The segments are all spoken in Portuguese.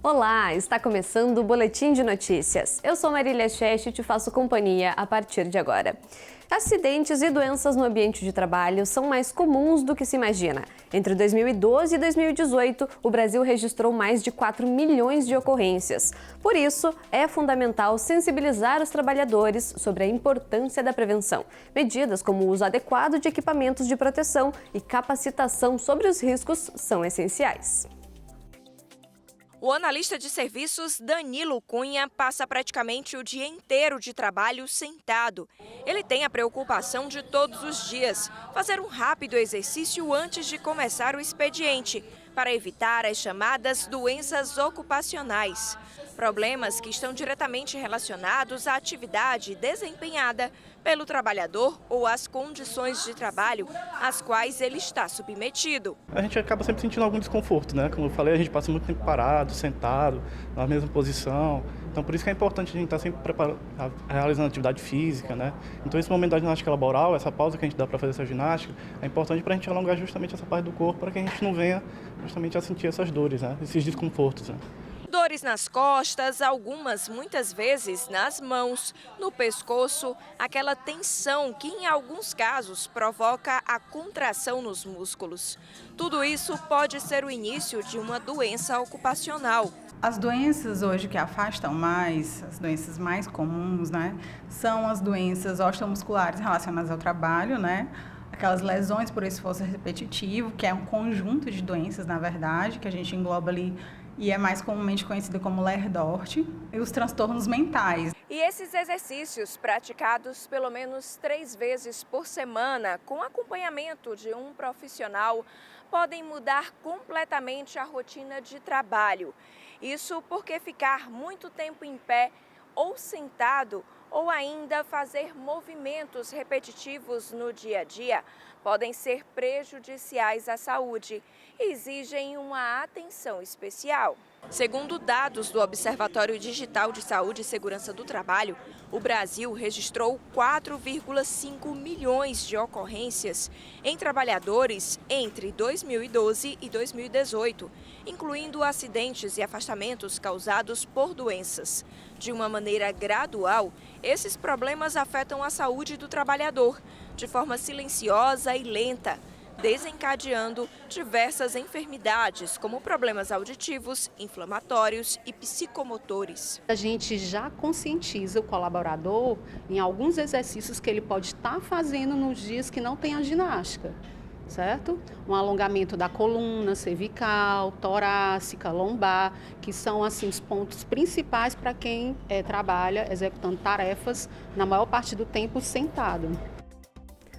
Olá, está começando o Boletim de Notícias. Eu sou Marília Cheste e te faço companhia a partir de agora. Acidentes e doenças no ambiente de trabalho são mais comuns do que se imagina. Entre 2012 e 2018, o Brasil registrou mais de 4 milhões de ocorrências. Por isso, é fundamental sensibilizar os trabalhadores sobre a importância da prevenção. Medidas como o uso adequado de equipamentos de proteção e capacitação sobre os riscos são essenciais. O analista de serviços Danilo Cunha passa praticamente o dia inteiro de trabalho sentado. Ele tem a preocupação de todos os dias fazer um rápido exercício antes de começar o expediente, para evitar as chamadas doenças ocupacionais. Problemas que estão diretamente relacionados à atividade desempenhada pelo trabalhador ou às condições de trabalho às quais ele está submetido. A gente acaba sempre sentindo algum desconforto, né? Como eu falei, a gente passa muito tempo parado, sentado, na mesma posição. Então, por isso que é importante a gente estar sempre realizando atividade física, né? Então, esse momento da ginástica laboral, essa pausa que a gente dá para fazer essa ginástica, é importante para a gente alongar justamente essa parte do corpo, para que a gente não venha justamente a sentir essas dores, né? Esses desconfortos, né? Dores nas costas, muitas vezes nas mãos, no pescoço, aquela tensão que em alguns casos provoca a contração nos músculos. Tudo isso pode ser o início de uma doença ocupacional. As doenças hoje que afastam mais, as doenças mais comuns, né, são as doenças osteomusculares relacionadas ao trabalho, né? Aquelas lesões por esforço repetitivo, que é um conjunto de doenças, na verdade, que a gente engloba ali e é mais comumente conhecida como Lerdort, e os transtornos mentais. E esses exercícios, praticados pelo menos 3 vezes por semana, com acompanhamento de um profissional, podem mudar completamente a rotina de trabalho. Isso porque ficar muito tempo em pé ou sentado, ou ainda fazer movimentos repetitivos no dia a dia, podem ser prejudiciais à saúde e exigem uma atenção especial. Segundo dados do Observatório Digital de Saúde e Segurança do Trabalho, o Brasil registrou 4,5 milhões de ocorrências em trabalhadores entre 2012 e 2018, incluindo acidentes e afastamentos causados por doenças. De uma maneira gradual, esses problemas afetam a saúde do trabalhador, de forma silenciosa e lenta, desencadeando diversas enfermidades, como problemas auditivos, inflamatórios e psicomotores. A gente já conscientiza o colaborador em alguns exercícios que ele pode estar fazendo nos dias que não tem a ginástica, certo? Um alongamento da coluna cervical, torácica, lombar, que são assim os pontos principais para quem trabalha executando tarefas na maior parte do tempo sentado.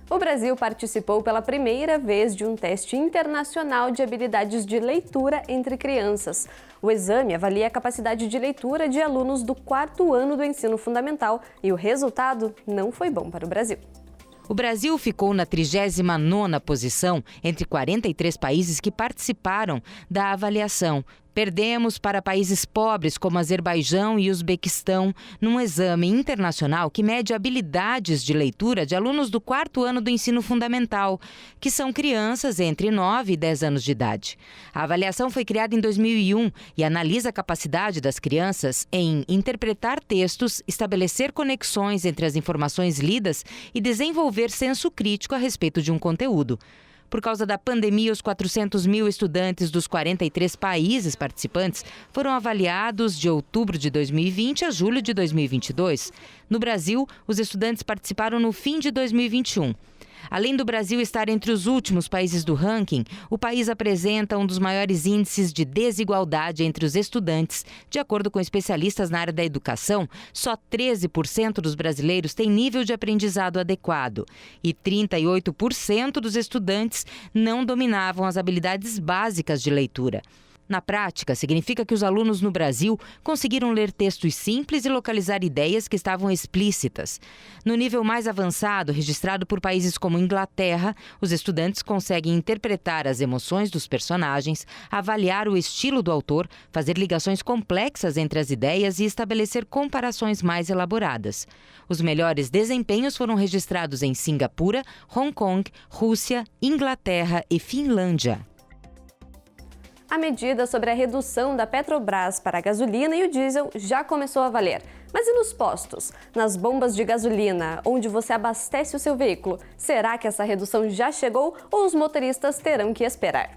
O Brasil participou pela primeira vez de um teste internacional de habilidades de leitura entre crianças. O exame avalia a capacidade de leitura de alunos do 4º ano do ensino fundamental e o resultado não foi bom para o Brasil. O Brasil ficou na 39ª posição entre 43 países que participaram da avaliação. Perdemos para países pobres como Azerbaijão e Uzbequistão num exame internacional que mede habilidades de leitura de alunos do 4º ano do ensino fundamental, que são crianças entre 9 e 10 anos de idade. A avaliação foi criada em 2001 e analisa a capacidade das crianças em interpretar textos, estabelecer conexões entre as informações lidas e desenvolver senso crítico a respeito de um conteúdo. Por causa da pandemia, os 400 mil estudantes dos 43 países participantes foram avaliados de outubro de 2020 a julho de 2022. No Brasil, os estudantes participaram no fim de 2021. Além do Brasil estar entre os últimos países do ranking, o país apresenta um dos maiores índices de desigualdade entre os estudantes. De acordo com especialistas na área da educação, só 13% dos brasileiros têm nível de aprendizado adequado e 38% dos estudantes não dominavam as habilidades básicas de leitura. Na prática, significa que os alunos no Brasil conseguiram ler textos simples e localizar ideias que estavam explícitas. No nível mais avançado, registrado por países como Inglaterra, os estudantes conseguem interpretar as emoções dos personagens, avaliar o estilo do autor, fazer ligações complexas entre as ideias e estabelecer comparações mais elaboradas. Os melhores desempenhos foram registrados em Singapura, Hong Kong, Rússia, Inglaterra e Finlândia. A medida sobre a redução da Petrobras para a gasolina e o diesel já começou a valer. Mas e nos postos? Nas bombas de gasolina, onde você abastece o seu veículo? Será que essa redução já chegou ou os motoristas terão que esperar?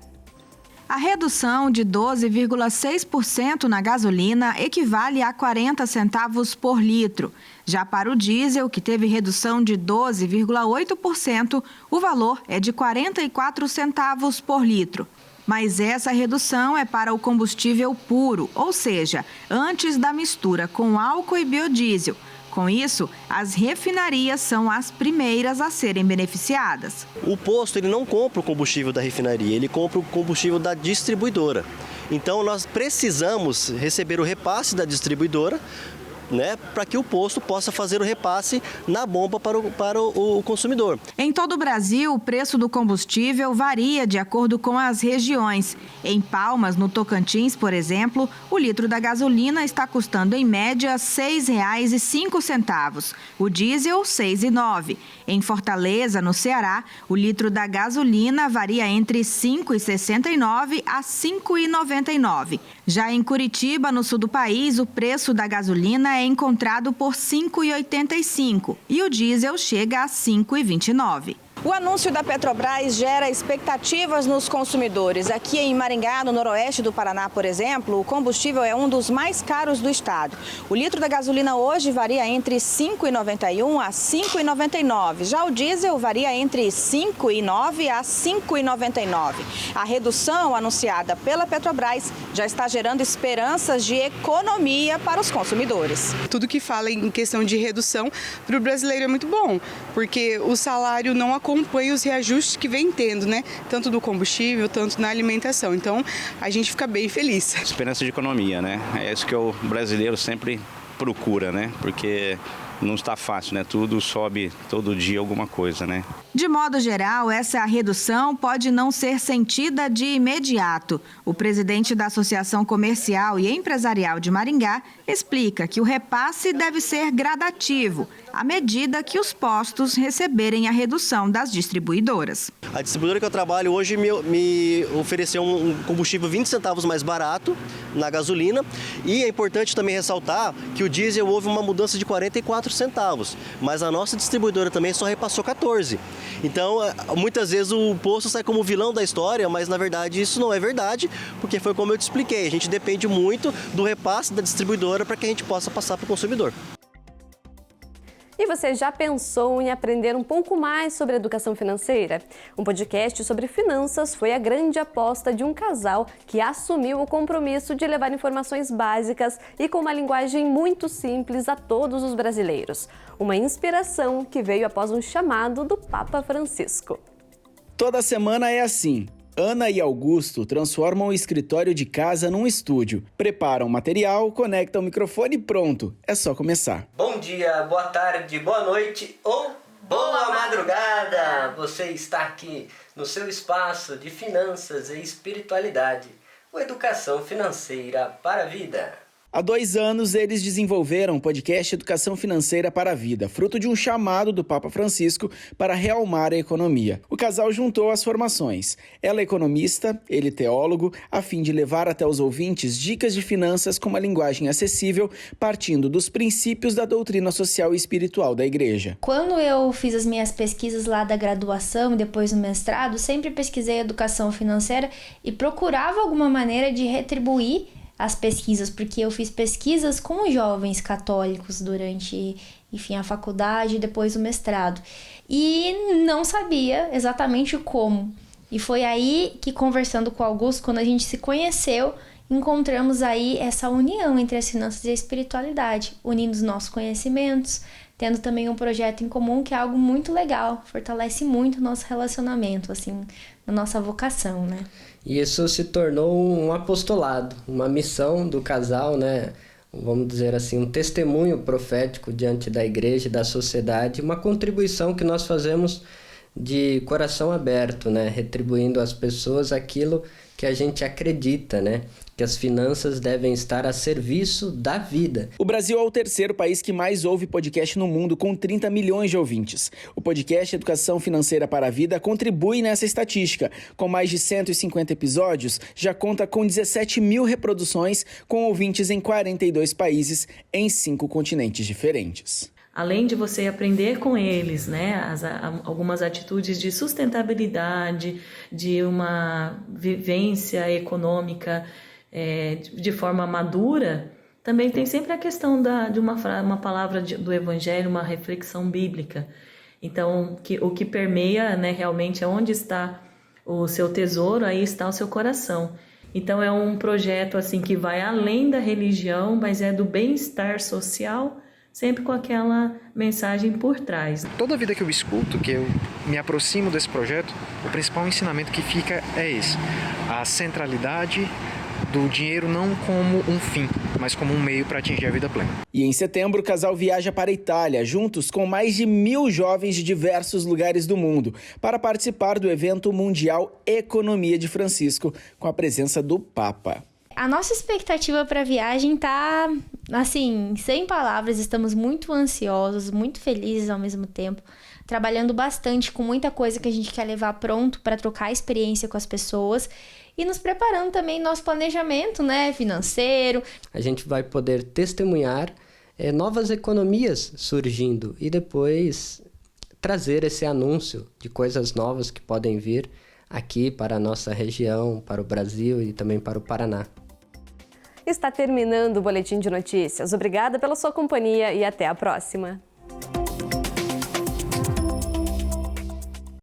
A redução de 12,6% na gasolina equivale a 40 centavos por litro. Já para o diesel, que teve redução de 12,8%, o valor é de 44 centavos por litro. Mas essa redução é para o combustível puro, ou seja, antes da mistura com álcool e biodiesel. Com isso, as refinarias são as primeiras a serem beneficiadas. O posto ele não compra o combustível da refinaria, ele compra o combustível da distribuidora. Então nós precisamos receber o repasse da distribuidora, para que o posto possa fazer o repasse na bomba para o consumidor. Em todo o Brasil, o preço do combustível varia de acordo com as regiões. Em Palmas, no Tocantins, por exemplo, o litro da gasolina está custando em média R$ 6,05. O diesel, R$ 6,09. Em Fortaleza, no Ceará, o litro da gasolina varia entre R$ 5,69 a R$ 5,99. Já em Curitiba, no sul do país, o preço da gasolina é encontrado por R$ 5,85 e o diesel chega a R$ 5,29. O anúncio da Petrobras gera expectativas nos consumidores. Aqui em Maringá, no noroeste do Paraná, por exemplo, o combustível é um dos mais caros do estado. O litro da gasolina hoje varia entre R$ 5,91 a R$ 5,99. Já o diesel varia entre R$ 5,09 a R$ 5,99. A redução anunciada pela Petrobras já está gerando esperanças de economia para os consumidores. Tudo que fala em questão de redução para o brasileiro é muito bom, porque o salário não acompanha os reajustes que vem tendo, Tanto do combustível, tanto na alimentação. Então, a gente fica bem feliz. Esperança de economia, É isso que o brasileiro sempre procura, Porque não está fácil, Tudo sobe todo dia alguma coisa, De modo geral, essa redução pode não ser sentida de imediato. O presidente da Associação Comercial e Empresarial de Maringá explica que o repasse deve ser gradativo, à medida que os postos receberem a redução das distribuidoras. A distribuidora que eu trabalho hoje me ofereceu um combustível 20 centavos mais barato na gasolina, e é importante também ressaltar que o diesel houve uma mudança de 44 centavos, mas a nossa distribuidora também só repassou 14. Então, muitas vezes o posto sai como vilão da história, mas na verdade isso não é verdade, porque foi como eu te expliquei, a gente depende muito do repasse da distribuidora para que a gente possa passar para o consumidor. E você já pensou em aprender um pouco mais sobre educação financeira? Um podcast sobre finanças foi a grande aposta de um casal que assumiu o compromisso de levar informações básicas e com uma linguagem muito simples a todos os brasileiros. Uma inspiração que veio após um chamado do Papa Francisco. Toda semana é assim. Ana e Augusto transformam o escritório de casa num estúdio. Preparam o material, conectam o microfone e pronto. É só começar. Bom dia, boa tarde, boa noite ou boa madrugada! Você está aqui no seu espaço de finanças e espiritualidade, o Educação Financeira para a Vida. Há 2 anos, eles desenvolveram o podcast Educação Financeira para a Vida, fruto de um chamado do Papa Francisco para realmar a economia. O casal juntou as formações. Ela é economista, ele teólogo, a fim de levar até os ouvintes dicas de finanças com uma linguagem acessível, partindo dos princípios da doutrina social e espiritual da Igreja. Quando eu fiz as minhas pesquisas lá da graduação e depois no mestrado, sempre pesquisei educação financeira e procurava alguma maneira de retribuir as pesquisas, porque eu fiz pesquisas com jovens católicos durante, a faculdade e depois o mestrado. E não sabia exatamente como. E foi aí que, conversando com o Augusto, quando a gente se conheceu, encontramos aí essa união entre as finanças e a espiritualidade, unindo os nossos conhecimentos, tendo também um projeto em comum que é algo muito legal, fortalece muito o nosso relacionamento, a nossa vocação, E isso se tornou um apostolado, uma missão do casal, Vamos dizer assim, um testemunho profético diante da igreja e da sociedade, uma contribuição que nós fazemos de coração aberto, né? Retribuindo às pessoas aquilo que a gente acredita, né? Que as finanças devem estar a serviço da vida. O Brasil é o terceiro país que mais ouve podcast no mundo, com 30 milhões de ouvintes. O podcast Educação Financeira para a Vida contribui nessa estatística. Com mais de 150 episódios, já conta com 17 mil reproduções, com ouvintes em 42 países, em 5 continentes diferentes. Além de você aprender com eles, né, algumas atitudes de sustentabilidade, de uma vivência econômica de forma madura, também tem sempre a questão de uma palavra do Evangelho, uma reflexão bíblica. Então, o que permeia, né, realmente é onde está o seu tesouro, aí está o seu coração. Então, é um projeto assim que vai além da religião, mas é do bem-estar social, sempre com aquela mensagem por trás. Toda vida que eu escuto, que eu me aproximo desse projeto, o principal ensinamento que fica é esse: a centralidade do dinheiro não como um fim, mas como um meio para atingir a vida plena. E em setembro, o casal viaja para a Itália, juntos com mais de 1.000 jovens de diversos lugares do mundo, para participar do evento mundial Economia de Francisco, com a presença do Papa. A nossa expectativa para a viagem tá, assim, sem palavras. Estamos muito ansiosos, muito felizes ao mesmo tempo, trabalhando bastante com muita coisa que a gente quer levar pronto para trocar experiência com as pessoas e nos preparando também nosso planejamento, né, financeiro. A gente vai poder testemunhar novas economias surgindo e depois trazer esse anúncio de coisas novas que podem vir aqui para a nossa região, para o Brasil e também para o Paraná. Está terminando o Boletim de Notícias. Obrigada pela sua companhia e até a próxima.